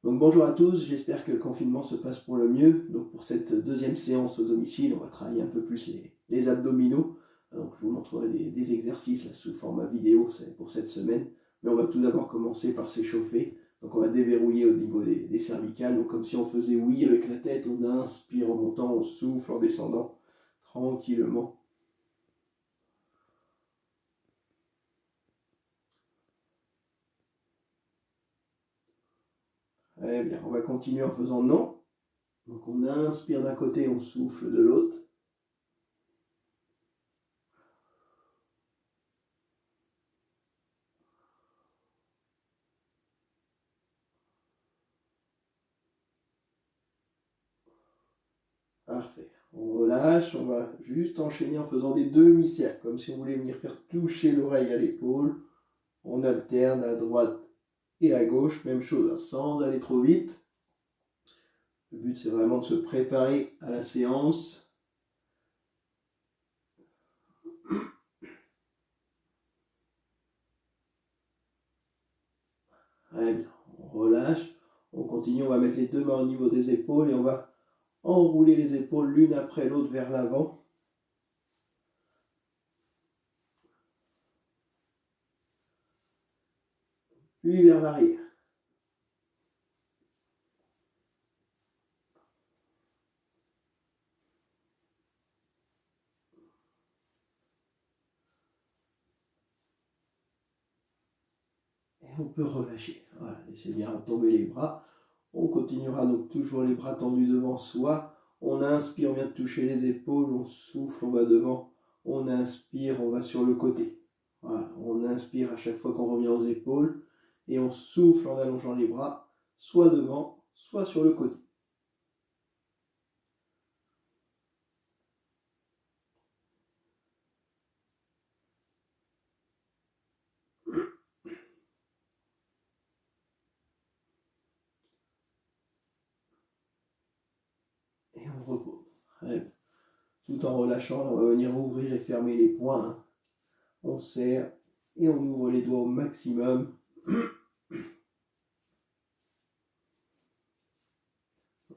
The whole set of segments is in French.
Donc bonjour à tous, j'espère que le confinement se passe pour le mieux. Donc pour cette deuxième séance au domicile, on va travailler un peu plus les abdominaux. Donc je vous montrerai des exercices là, sous format vidéo pour cette semaine. Mais on va tout d'abord commencer par s'échauffer. Donc on va déverrouiller au niveau des cervicales. Donc comme si on faisait oui avec la tête, on inspire en montant, on souffle en descendant tranquillement. Très bien, on va continuer en faisant non. Donc on inspire d'un côté, on souffle de l'autre. Parfait. On relâche, on va juste enchaîner en faisant des demi-cercles, comme si on voulait venir faire toucher l'oreille à l'épaule. On alterne à droite et à gauche, même chose, hein, sans aller trop vite. Le but c'est vraiment de se préparer à la séance. Très bien, on relâche, on continue, on va mettre les deux mains au niveau des épaules et on va enrouler les épaules l'une après l'autre vers l'avant. Puis vers l'arrière. Et on peut relâcher. Voilà, laissez bien retomber les bras. On continuera donc toujours les bras tendus devant soi. On inspire, on vient de toucher les épaules, on souffle, on va devant. On inspire, on va sur le côté. Voilà, on inspire à chaque fois qu'on revient aux épaules. Et on souffle en allongeant les bras, soit devant, soit sur le côté. Et on repose. Tout en relâchant, on va venir ouvrir et fermer les poings. On serre et on ouvre les doigts au maximum.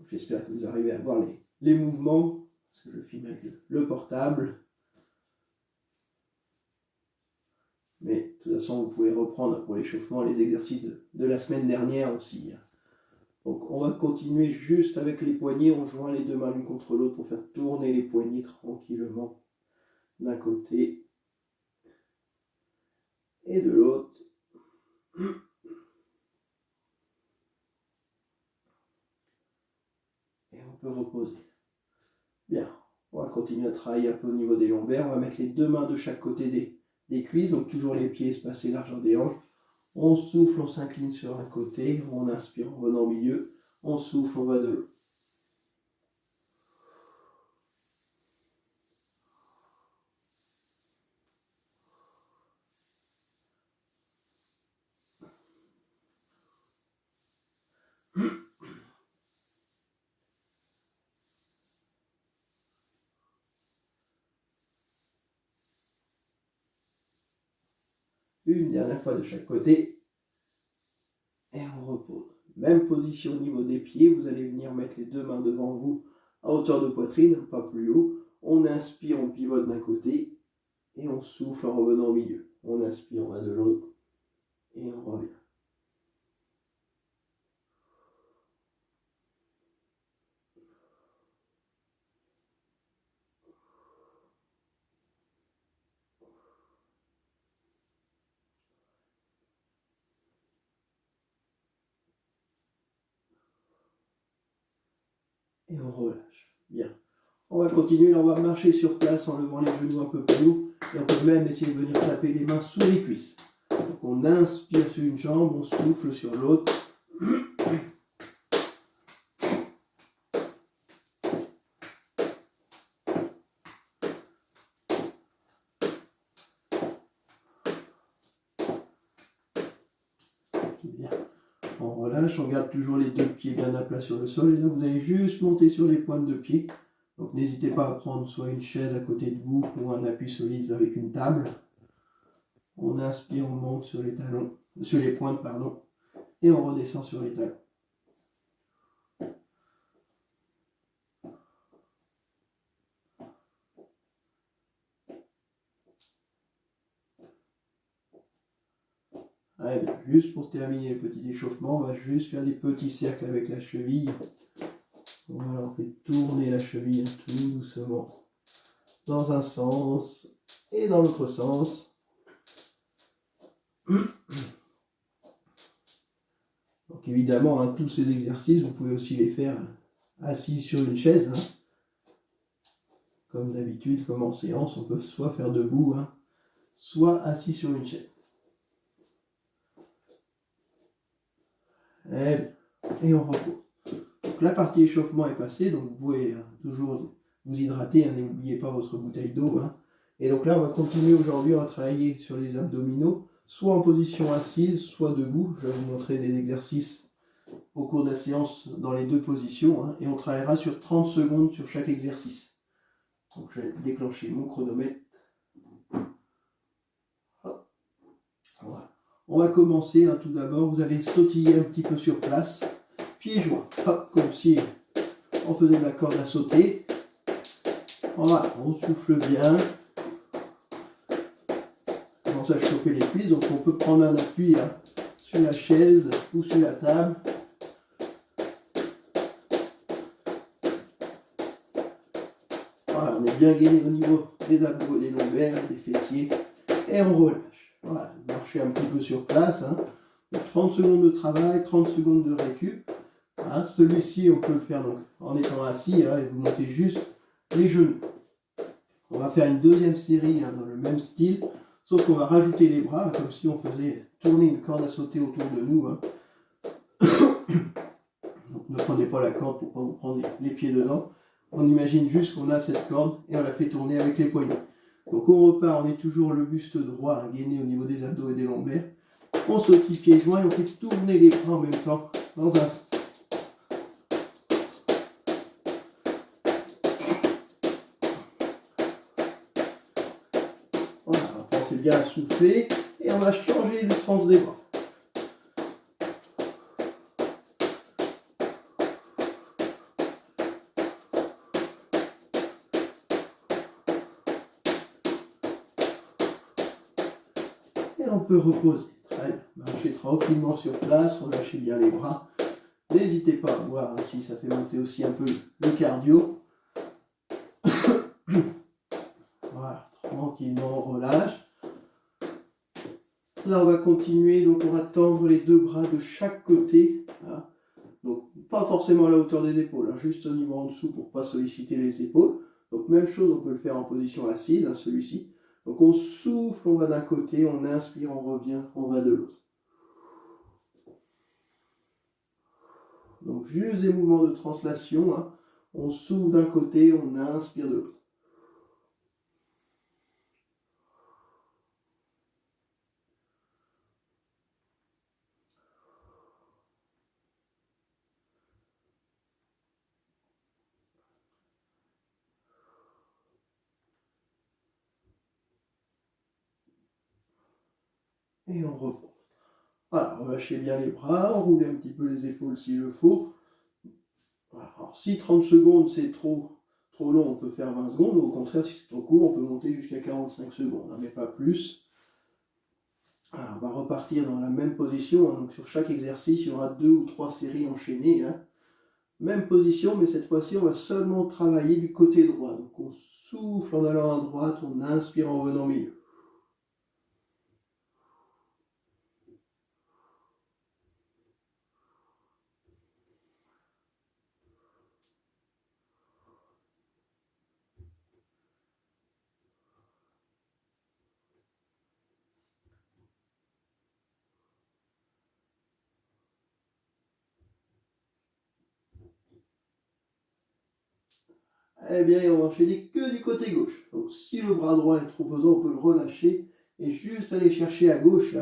J'espère que vous arrivez à voir les mouvements, parce que je filme avec le portable. Mais de toute façon, vous pouvez reprendre pour l'échauffement les exercices de la semaine dernière aussi. Donc on va continuer juste avec les poignets, on joint les deux mains l'une contre l'autre pour faire tourner les poignets tranquillement d'un côté et de l'autre. Et on peut reposer. Bien, on va continuer à travailler un peu au niveau des lombaires. On va mettre les deux mains de chaque côté des cuisses, donc toujours les pieds espacés largeur des hanches. On souffle, on s'incline sur un côté, on inspire, on revenant au milieu, on souffle, on va de l'autre. Une dernière fois de chaque côté. Et on repose. Même position au niveau des pieds, vous allez venir mettre les deux mains devant vous à hauteur de poitrine, pas plus haut. On inspire, on pivote d'un côté et on souffle en revenant au milieu. On inspire, on va de l'autre et on revient. Et on relâche. Bien. On va continuer, là on va marcher sur place en levant les genoux un peu plus haut. Et on peut même essayer de venir taper les mains sous les cuisses. Donc on inspire sur une jambe, on souffle sur l'autre. Bien. On relâche, on garde toujours les deux pieds bien à plat sur le sol. Et là vous allez juste monter sur les pointes de pied. Donc n'hésitez pas à prendre soit une chaise à côté de vous ou un appui solide avec une table. On inspire, on monte sur les talons, sur les pointes, pardon, et on redescend sur les talons. Très bien. Juste pour terminer le petit échauffement, on va juste faire des petits cercles avec la cheville. Voilà, on fait tourner la cheville tout doucement dans un sens et dans l'autre sens. Donc évidemment, tous ces exercices, vous pouvez aussi les faire assis sur une chaise. Comme d'habitude, comme en séance, on peut soit faire debout, soit assis sur une chaise. Et on repose. Donc la partie échauffement est passée, donc vous pouvez toujours vous hydrater, n'oubliez pas votre bouteille d'eau. Et donc là, on va continuer aujourd'hui, on va travailler sur les abdominaux, soit en position assise, soit debout. Je vais vous montrer des exercices au cours de la séance dans les deux positions, et on travaillera sur 30 secondes sur chaque exercice. Donc je vais déclencher mon chronomètre. Hop. Voilà. On va commencer, tout d'abord, vous allez sautiller un petit peu sur place, pieds joints, hop, comme si on faisait de la corde à sauter. Voilà, on souffle bien. On commence à chauffer les cuisses, donc on peut prendre un appui sur la chaise ou sur la table. Voilà, on est bien gainé au niveau des abdos, des lombaires, des fessiers, et on relâche. Voilà, marchez un petit peu sur place. 30 secondes de travail, 30 secondes de récup. Celui-ci, on peut le faire donc en étant assis, et vous montez juste les genoux. On va faire une deuxième série dans le même style, sauf qu'on va rajouter les bras, comme si on faisait tourner une corde à sauter autour de nous. Donc ne prenez pas la corde pour ne pas vous prendre les pieds dedans. On imagine juste qu'on a cette corde et on la fait tourner avec les poignets. Donc on repart, on est toujours le buste droit, gainé au niveau des abdos et des lombaires. On sautille pieds joints et on fait tourner les bras en même temps dans un sens. Voilà, pensez bien à souffler et on va changer le sens des bras. Et on peut reposer. Très bien. Marchez tranquillement sur place, relâchez bien les bras. N'hésitez pas à boire si ça fait monter aussi un peu le cardio. Voilà, tranquillement on relâche. Là on va continuer, donc on va tendre les deux bras de chaque côté. Donc pas forcément à la hauteur des épaules, juste au niveau en dessous pour ne pas solliciter les épaules. Donc même chose, on peut le faire en position assise, celui-ci. Donc on souffle, on va d'un côté, on inspire, on revient, on va de l'autre. Donc juste des mouvements de translation. On souffle d'un côté, on inspire de l'autre. Et on repose. Voilà, relâchez bien les bras, enroulez un petit peu les épaules s'il le faut. Voilà. Alors si 30 secondes c'est trop long, on peut faire 20 secondes, ou au contraire si c'est trop court, on peut monter jusqu'à 45 secondes, mais pas plus. Alors, on va repartir dans la même position, donc sur chaque exercice il y aura 2 ou 3 séries enchaînées. Même position, mais cette fois-ci on va seulement travailler du côté droit. Donc on souffle en allant à droite, on inspire en revenant au milieu. Eh bien, on va enchaîner que du côté gauche. Donc, si le bras droit est trop pesant, on peut le relâcher et juste aller chercher à gauche.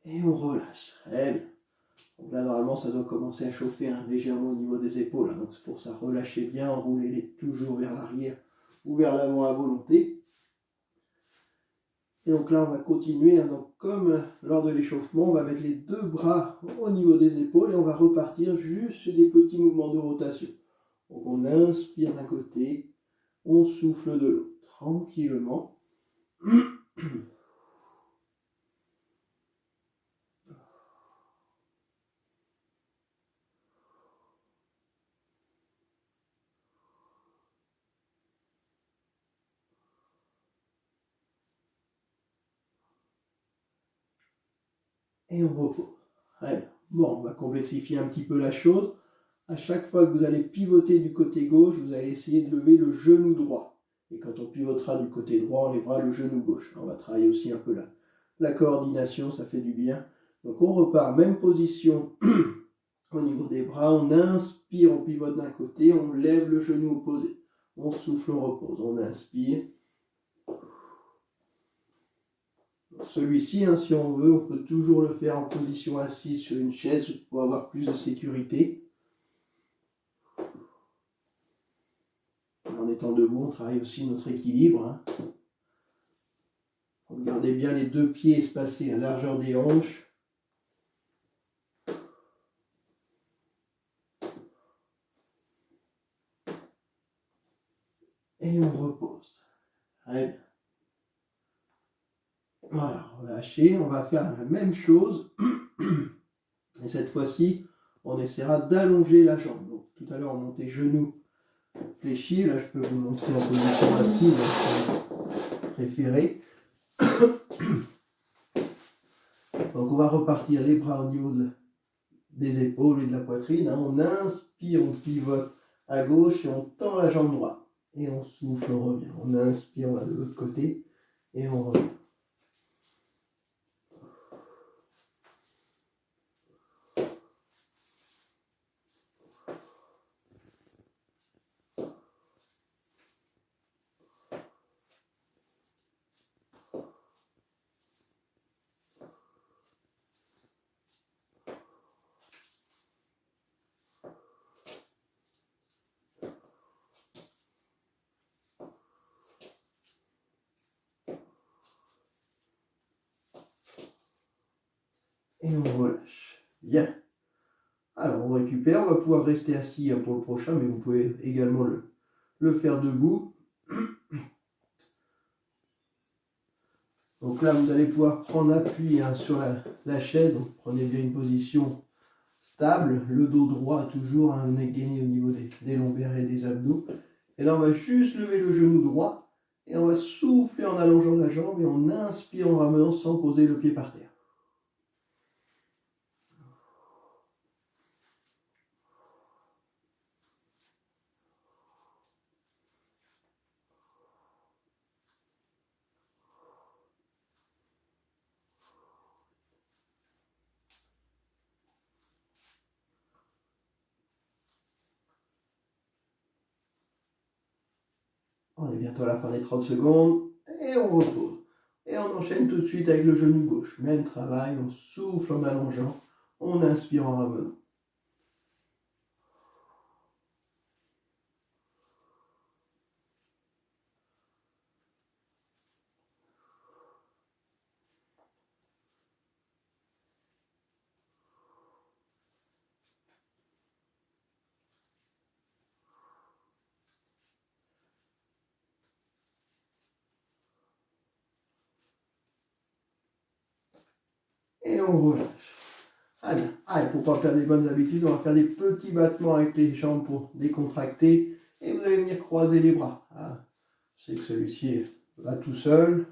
Et on relâche. Très bien. Donc là, normalement, ça doit commencer à chauffer légèrement au niveau des épaules. Donc, c'est pour ça, relâchez bien, enroulez-les toujours vers l'arrière ou vers l'avant à volonté. Et donc là, on va continuer. Hein, donc comme lors de l'échauffement, on va mettre les deux bras au niveau des épaules et on va repartir juste sur des petits mouvements de rotation. Donc on inspire d'un côté, on souffle de l'autre, tranquillement. Et on repose. Allez. Bon, on va complexifier un petit peu la chose. À chaque fois que vous allez pivoter du côté gauche, vous allez essayer de lever le genou droit. Et quand on pivotera du côté droit, on lèvera le genou gauche. On va travailler aussi un peu la coordination, ça fait du bien. Donc on repart, même position au niveau des bras. On inspire, on pivote d'un côté, on lève le genou opposé. On souffle, on repose. On inspire. Celui-ci, hein, si on veut, on peut toujours le faire en position assise sur une chaise pour avoir plus de sécurité. En étant debout, on travaille aussi notre équilibre. Hein. Regardez bien les deux pieds espacés à la largeur des hanches. Et on repose. Allez. Voilà, relâchez. On va faire la même chose. Et cette fois-ci, on essaiera d'allonger la jambe. Donc, tout à l'heure, on montait genou fléchi. Là, je peux vous montrer en position assise, préférée. Donc, on va repartir les bras au niveau des épaules et de la poitrine. Hein. On inspire, on pivote à gauche et on tend la jambe droite. Et on souffle, on revient. On inspire, on va de l'autre côté et on revient. Et on relâche. Bien. Alors, on récupère. On va pouvoir rester assis pour le prochain, mais vous pouvez également le faire debout. Donc là, vous allez pouvoir prendre appui sur la chaise. Donc, prenez bien une position stable. Le dos droit toujours, on est gainé au niveau des lombaires et des abdos. Et là, on va juste lever le genou droit. Et on va souffler en allongeant la jambe. Et on inspire en ramenant sans poser le pied par terre. On est bientôt à la fin des 30 secondes. Et on repose. Et on enchaîne tout de suite avec le genou gauche. Même travail, on souffle en allongeant. On inspire en ramenant. Et on relâche. Allez, pour pas faire des bonnes habitudes, on va faire des petits battements avec les jambes pour décontracter. Et vous allez venir croiser les bras. Je sais que celui-ci va tout seul.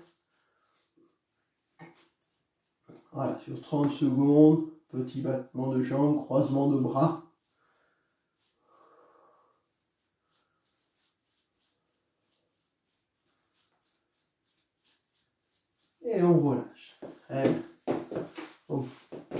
Voilà, sur 30 secondes, petit battement de jambes, croisement de bras. Et on relâche. Allez. Donc,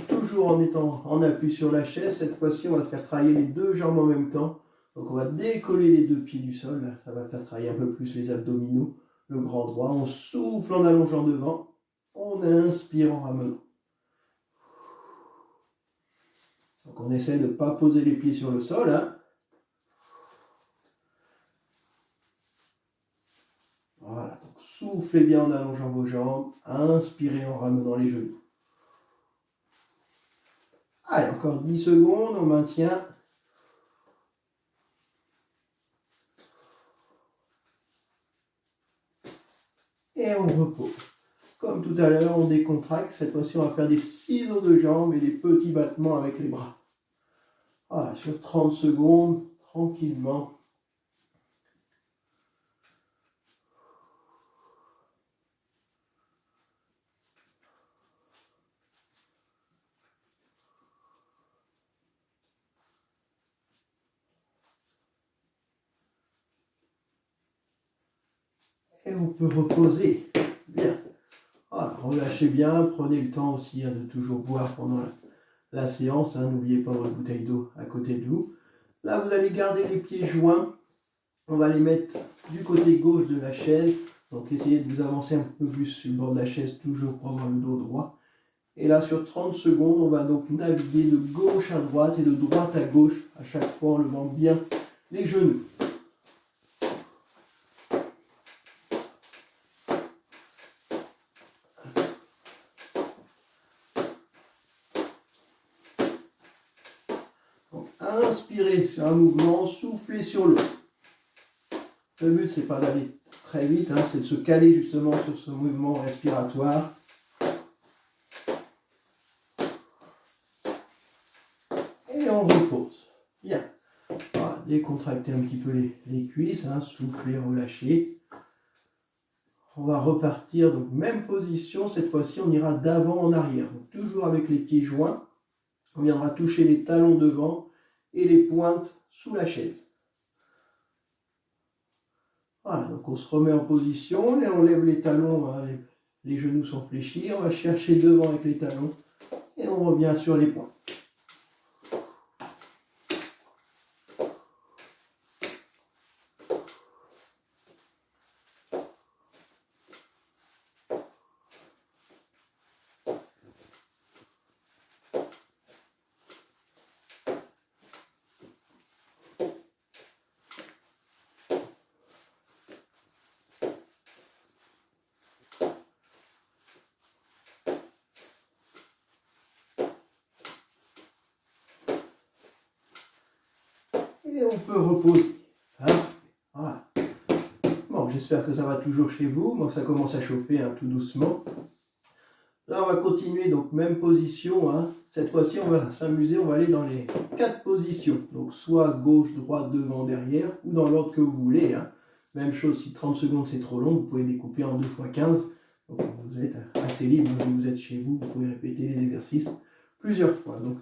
toujours en étant en appui sur la chaise, cette fois-ci, on va faire travailler les deux jambes en même temps. Donc, on va décoller les deux pieds du sol. Là, ça va faire travailler un peu plus les abdominaux, le grand droit. On souffle en allongeant devant. On inspire en ramenant. Donc, on essaie de ne pas poser les pieds sur le sol. Hein. Voilà. Donc, soufflez bien en allongeant vos jambes, inspirez en ramenant les genoux. Allez, encore 10 secondes, on maintient. Et on repose. Comme tout à l'heure, on décontracte. Cette fois-ci, on va faire des ciseaux de jambes et des petits battements avec les bras. Voilà, sur 30 secondes, tranquillement. Et on peut reposer. Bien. Voilà, relâchez bien. Prenez le temps aussi de toujours boire pendant la séance. N'oubliez pas votre bouteille d'eau à côté de vous. Là, vous allez garder les pieds joints. On va les mettre du côté gauche de la chaise. Donc, essayez de vous avancer un peu plus sur le bord de la chaise, toujours pour avoir le dos droit. Et là, sur 30 secondes, on va donc naviguer de gauche à droite et de droite à gauche, à chaque fois en levant bien les genoux. Donc, inspirez sur un mouvement, soufflez sur l'autre. Le but, c'est pas d'aller très vite, c'est de se caler justement sur ce mouvement respiratoire. Et on repose. Bien. Voilà, décontractez un petit peu les cuisses, soufflez, relâchez. On va repartir, donc même position, cette fois-ci on ira d'avant en arrière. Donc, toujours avec les pieds joints. On viendra toucher les talons devant et les pointes sous la chaise. Voilà, donc on se remet en position, et on lève les talons, les genoux sont fléchis, on va chercher devant avec les talons et on revient sur les points. Et on peut reposer. Voilà. Bon, j'espère que ça va toujours chez vous. Moi, ça commence à chauffer tout doucement. Là, on va continuer, donc même position. Cette fois-ci, on va s'amuser, on va aller dans les 4 positions. Donc, soit gauche, droite, devant, derrière, ou dans l'ordre que vous voulez. Même chose, si 30 secondes c'est trop long, vous pouvez découper en 2 x 15. Donc, vous êtes assez libre, vous êtes chez vous, vous pouvez répéter les exercices plusieurs fois. Donc,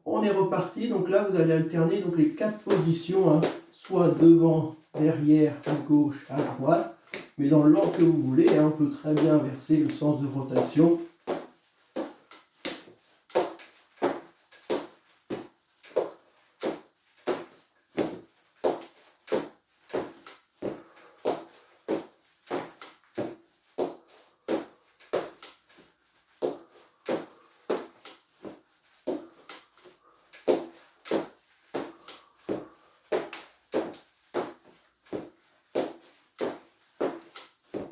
on est reparti. Donc là, vous allez alterner donc, les 4 positions, soit devant, derrière, à gauche, à droite. Mais dans l'ordre que vous voulez, on peut très bien inverser le sens de rotation.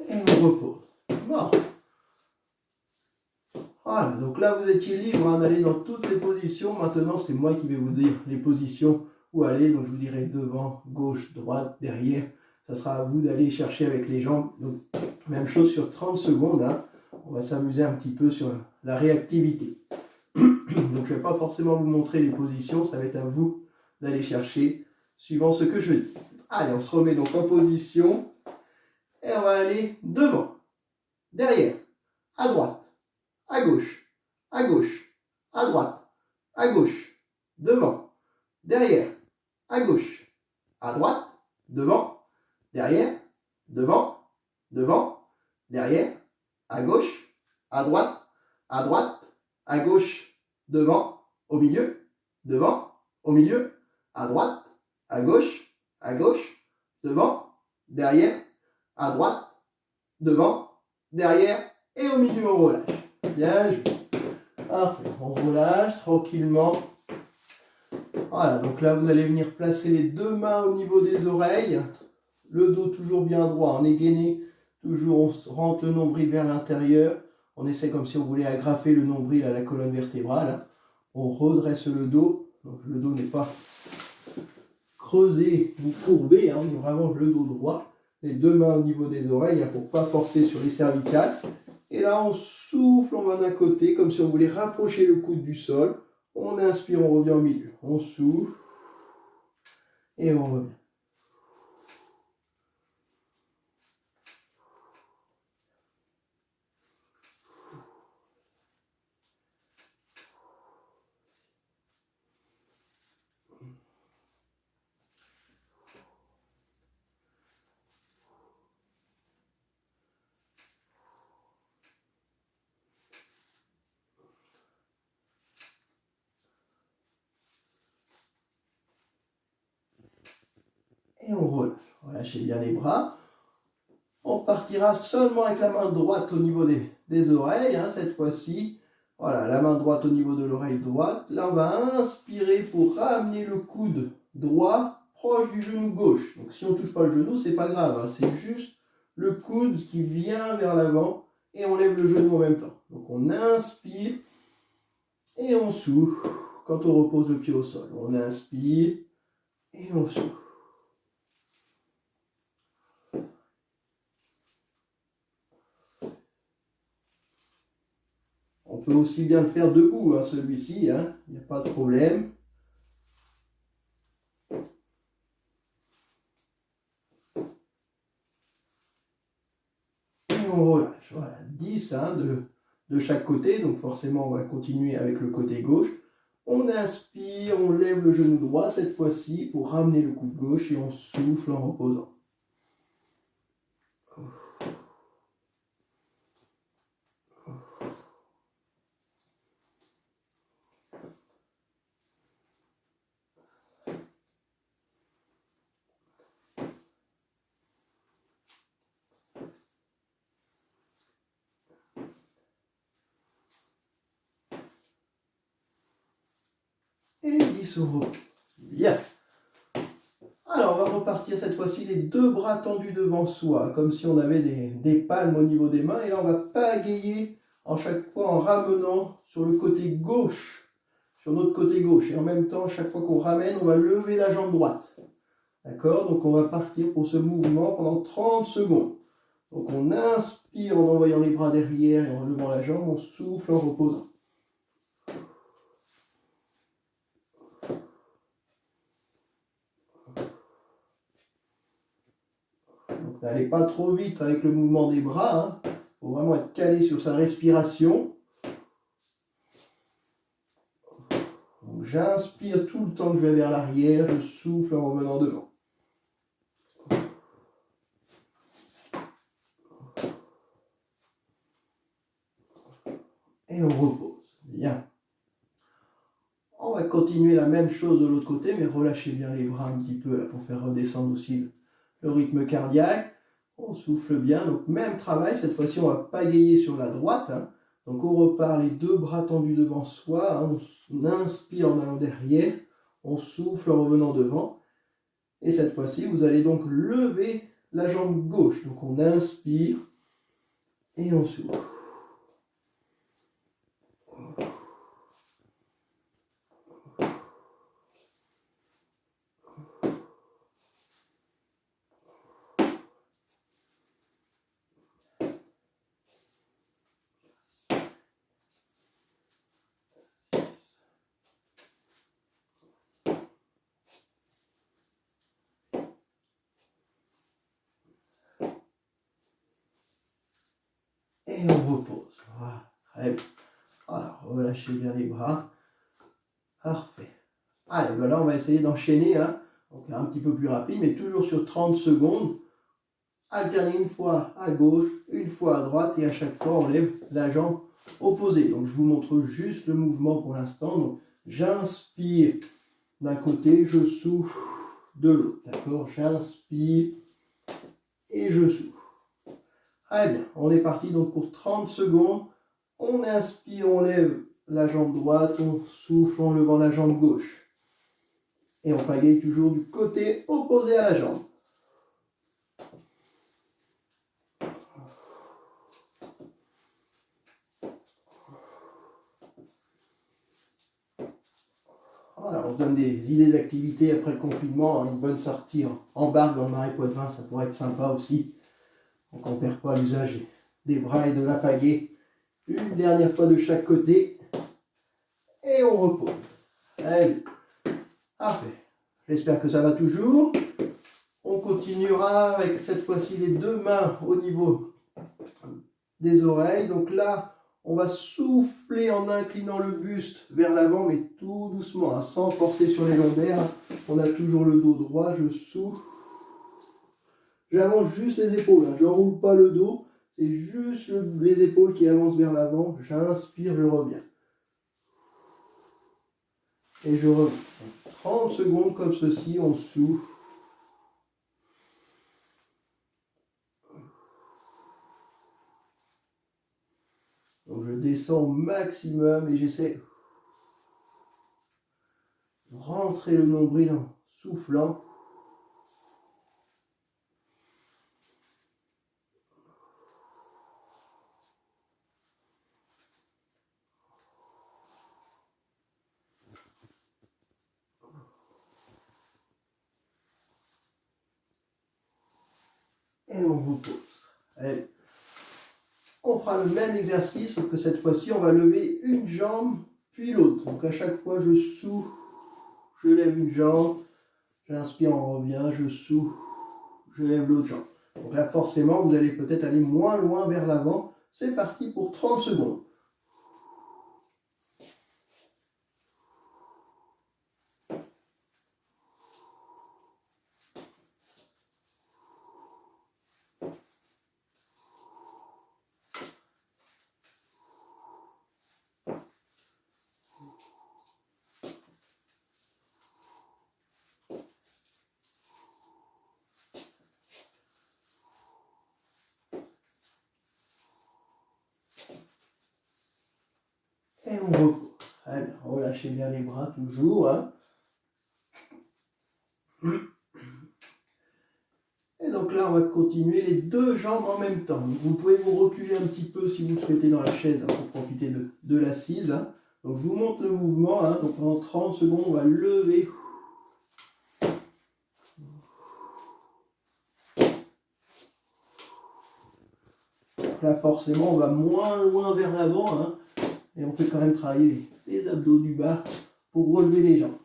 Et on repose. Bon. Voilà, donc là vous étiez libre d'aller dans toutes les positions. Maintenant c'est moi qui vais vous dire les positions où aller. Donc je vous dirai devant, gauche, droite, derrière. Ça sera à vous d'aller chercher avec les jambes. Donc même chose sur 30 secondes. On va s'amuser un petit peu sur la réactivité. Donc je ne vais pas forcément vous montrer les positions. Ça va être à vous d'aller chercher suivant ce que je dis. Allez, on se remet donc en position. Et on va aller devant, derrière, à droite, à gauche, à gauche, à droite, à gauche, devant, derrière, à gauche, à droite, devant, derrière, devant, devant, derrière, à gauche, à droite, à gauche, devant, au milieu, devant, au milieu, à droite, à gauche, devant, derrière, à droite, devant, derrière et au milieu on relâche. Bien joué. Parfait. On relâche tranquillement. Voilà, donc là vous allez venir placer les 2 mains au niveau des oreilles. Le dos toujours bien droit, on est gainé Toujours, on rentre le nombril vers l'intérieur. On essaie comme si on voulait agrafer le nombril à la colonne vertébrale. On redresse le dos. Donc le dos n'est pas creusé ou courbé. On est vraiment le dos droit. Les deux mains au niveau des oreilles pour ne pas forcer sur les cervicales. Et là, on souffle, on va d'un côté, comme si on voulait rapprocher le coude du sol. On inspire, on revient au milieu. On souffle. Et on revient. Et on relâche. Relâchez bien les bras. On partira seulement avec la main droite au niveau des oreilles, cette fois-ci. Voilà, la main droite au niveau de l'oreille droite. Là, on va inspirer pour ramener le coude droit proche du genou gauche. Donc, si on ne touche pas le genou, c'est pas grave. C'est juste le coude qui vient vers l'avant et on lève le genou en même temps. Donc, on inspire et on souffle quand on repose le pied au sol. On inspire et on souffle. On peut aussi bien le faire debout, celui-ci, il n'y a pas de problème. Et on relâche. Voilà, 10 de chaque côté, donc forcément on va continuer avec le côté gauche. On inspire, on lève le genou droit cette fois-ci pour ramener le coude gauche et on souffle en reposant. Et 10 au repos. Bien. Alors, on va repartir cette fois-ci les deux bras tendus devant soi, comme si on avait des palmes au niveau des mains. Et là, on va pagayer en chaque fois en ramenant sur le côté gauche, sur notre côté gauche. Et en même temps, chaque fois qu'on ramène, on va lever la jambe droite. D'accord? Donc, on va partir pour ce mouvement pendant 30 secondes. Donc, on inspire en envoyant les bras derrière et en levant la jambe. On souffle en reposant. Donc, n'allez pas trop vite avec le mouvement des bras. Il faut vraiment être calé sur sa respiration. Donc, j'inspire tout le temps que je vais vers l'arrière. Je souffle en revenant devant. Et on repose. Bien. On va continuer la même chose de l'autre côté, mais relâchez bien les bras un petit peu là, pour faire redescendre aussi le rythme cardiaque. On souffle bien. Donc, même travail. Cette fois-ci, on va pagayer sur la droite. Donc, on repart les deux bras tendus devant soi. On inspire en allant derrière. On souffle en revenant devant. Et cette fois-ci, vous allez donc lever la jambe gauche. Donc, on inspire et on souffle. Et on repose. Voilà. Très bien. Alors, relâchez bien les bras. Parfait. Allez, ben là, on va essayer d'enchaîner. Donc, un petit peu plus rapide, mais toujours sur 30 secondes. Alterner une fois à gauche, une fois à droite, et à chaque fois, on lève la jambe opposée. Donc, je vous montre juste le mouvement pour l'instant. Donc, j'inspire d'un côté, je souffle de l'autre. D'accord? J'inspire et je souffle. Très bien, on est parti donc pour 30 secondes. On inspire, on lève la jambe droite, on souffle en levant la jambe gauche. Et on pagaye toujours du côté opposé à la jambe. se donne des idées d'activités après le confinement. Une bonne sortie en barque dans le marais Poitevin, ça pourrait être sympa aussi. Donc on ne perd pas l'usage des bras et de la pagaie. Une dernière fois de chaque côté. Et on repose. Allez, parfait. J'espère que ça va toujours. On continuera avec cette fois-ci les deux mains au niveau des oreilles. Donc là, on va souffler en inclinant le buste vers l'avant, mais tout doucement, hein, sans forcer sur les lombaires. On a toujours le dos droit, je souffle. J'avance juste les épaules, hein. Je n'enroule pas le dos, c'est juste les épaules qui avancent vers l'avant. J'inspire, je reviens. Et je reviens. 30 secondes comme ceci, on souffle. Donc je descends au maximum et j'essaie de rentrer le nombril en soufflant. Et on repose. Allez. On fera le même exercice, sauf que cette fois-ci, on va lever une jambe, puis l'autre. Donc à chaque fois, je souffle, je lève une jambe, j'inspire, on revient, je souffle, je lève l'autre jambe. Donc là, forcément, vous allez peut-être aller moins loin vers l'avant. C'est parti pour 30 secondes. Et on repose. Allez, relâchez bien les bras toujours. Hein. Et donc là, on va continuer les deux jambes en même temps. Donc, vous pouvez vous reculer un petit peu si vous le souhaitez dans la chaise, hein, pour profiter de l'assise. Hein. Donc je vous montre le mouvement. Hein. Donc pendant 30 secondes, on va lever. Là, forcément, on va moins loin vers l'avant. Hein. Et on peut quand même travailler les abdos du bas pour relever les jambes.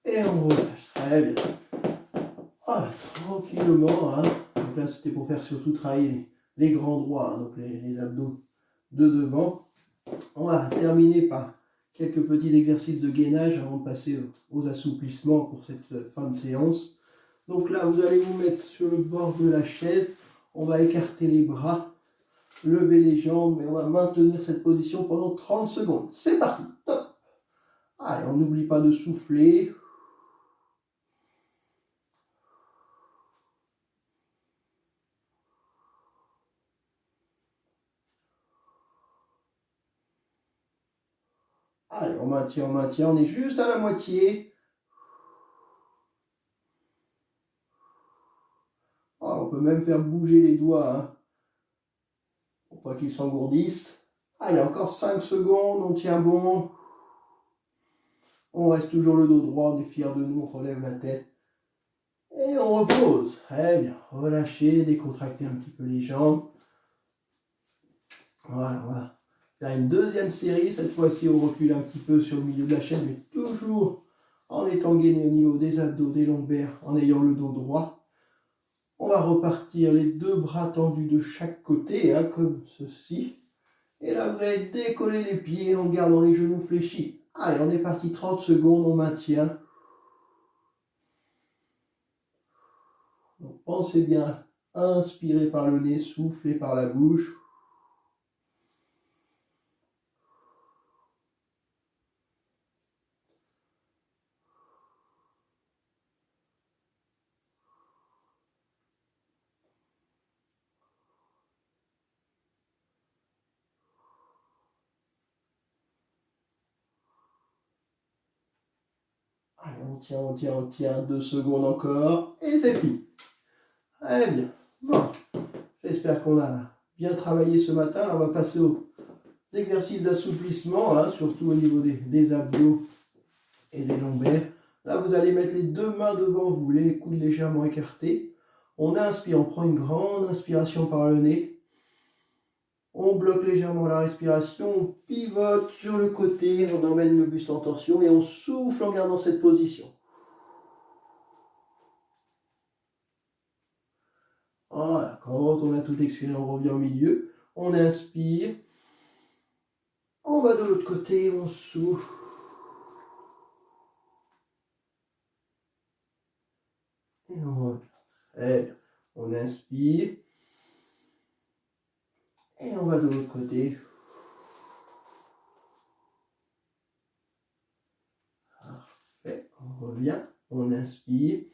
Et on relâche. Très bien. Voilà, tranquillement. Hein. Donc là, c'était pour faire surtout travailler les grands droits, hein, donc les abdos de devant. On va terminer par quelques petits exercices de gainage avant de passer aux assouplissements pour cette fin de séance. Donc là, vous allez vous mettre sur le bord de la chaise. On va écarter les bras, lever les jambes et on va maintenir cette position pendant 30 secondes. C'est parti. Top. Allez, on n'oublie pas de souffler. Allez, on maintient, on est juste à la moitié. Ah, on peut même faire bouger les doigts, hein, pour pas qu'ils s'engourdissent. Allez, encore 5 secondes, on tient bon. On reste toujours le dos droit, on est fier de nous, on relève la tête. Et on repose. Très bien, relâchez, décontractez un petit peu les jambes. Voilà, voilà. Faire une deuxième série, cette fois-ci on recule un petit peu sur le milieu de la chaîne, mais toujours en étant gainé au niveau des abdos, des lombaires, en ayant le dos droit. On va repartir les deux bras tendus de chaque côté, hein, comme ceci. Et là, vous allez décoller les pieds en gardant les genoux fléchis. Allez, on est parti 30 secondes, on maintient. Donc, pensez bien, inspirez par le nez, soufflez par la bouche. on tient 2 secondes encore, et c'est fini. Très bien. Bon, j'espère qu'on a bien travaillé ce matin. On va passer aux exercices d'assouplissement, hein, surtout au niveau des abdos et des lombaires. Là, vous allez mettre les 2 mains devant vous, les coudes légèrement écartés. On inspire, on prend une grande inspiration par le nez. On bloque légèrement la respiration, on pivote sur le côté, on emmène le buste en torsion et on souffle en gardant cette position. Voilà, quand on a tout expiré, on revient au milieu. On inspire. On va de l'autre côté, on souffle. Et on revient. On inspire. Et on va de l'autre côté. Parfait. On revient. On inspire.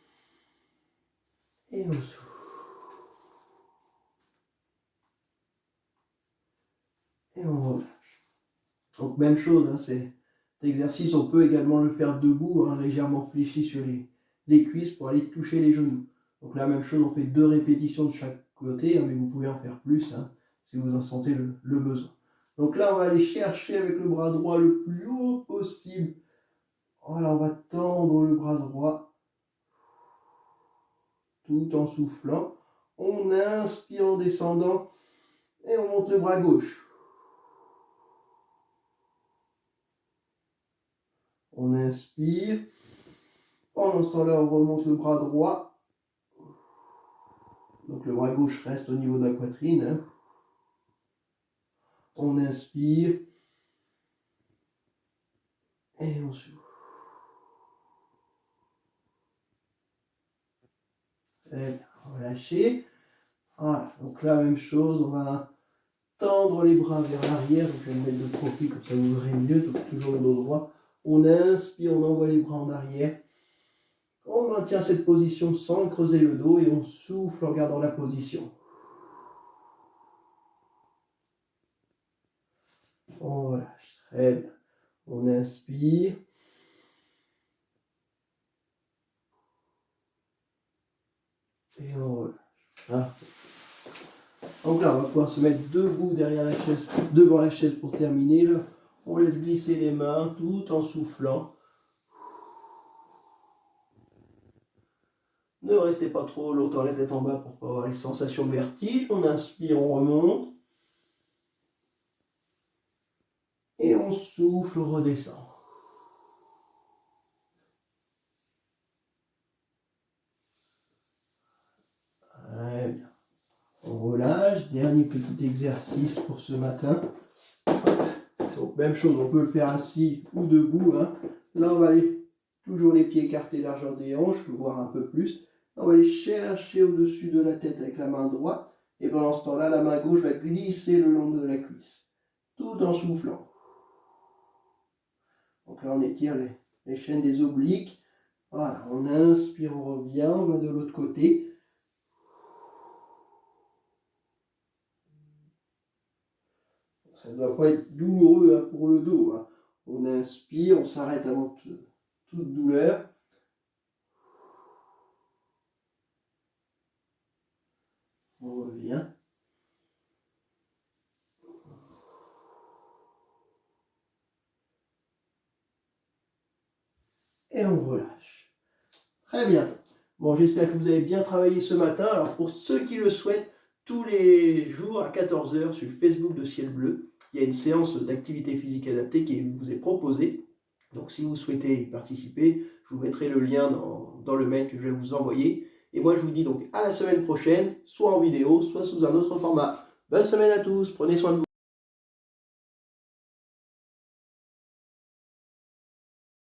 Et on souffle. Et on relâche. Donc même chose, hein, cet exercice, on peut également le faire debout, hein, légèrement fléchi sur les cuisses pour aller toucher les genoux. Donc la même chose, on fait 2 répétitions de chaque côté, hein, mais vous pouvez en faire plus, hein, si vous en sentez le besoin. Donc là, on va aller chercher avec le bras droit le plus haut possible. Voilà, on va tendre le bras droit tout en soufflant. On inspire en descendant et on monte le bras gauche. On inspire. Pendant ce temps-là, on remonte le bras droit. Donc le bras gauche reste au niveau de la poitrine. Hein. On inspire. Et on souffle. Et relâchez. Voilà. Donc là, même chose, on va tendre les bras vers l'arrière. Donc je vais me mettre de profil, comme ça vous verrez mieux. Donc toujours le dos droit. On inspire, on envoie les bras en arrière. On maintient cette position sans creuser le dos et on souffle en gardant la position. On relâche. Très bien. On inspire. Et on relâche. Parfait. Donc là, on va pouvoir se mettre debout derrière la chaise, devant la chaise pour terminer. Là. On laisse glisser les mains tout en soufflant. Ne restez pas trop longtemps la tête en bas pour ne pas avoir les sensations de vertige. On inspire, on remonte. Et on souffle, on redescend. Très bien. On relâche. Dernier petit exercice pour ce matin. Donc même chose, on peut le faire assis ou debout. Hein. Là, on va aller toujours les pieds écartés largeur des hanches, voire un peu plus. On va aller chercher au-dessus de la tête avec la main droite. Et pendant ce temps-là, la main gauche va glisser le long de la cuisse. Tout en soufflant. Donc là, on étire les chaînes des obliques. Voilà, on inspire, on revient, on va de l'autre côté. Ça ne doit pas être douloureux hein, pour le dos. Hein. On inspire, on s'arrête avant toute douleur. On revient. Et on relâche. Très bien. Bon, j'espère que vous avez bien travaillé ce matin. Alors, pour ceux qui le souhaitent, tous les jours à 14 h sur le Facebook de Ciel Bleu, il y a une séance d'activité physique adaptée qui vous est proposée. Donc, si vous souhaitez y participer, je vous mettrai le lien dans le mail que je vais vous envoyer. Et moi, je vous dis donc à la semaine prochaine, soit en vidéo, soit sous un autre format. Bonne semaine à tous, prenez soin de vous.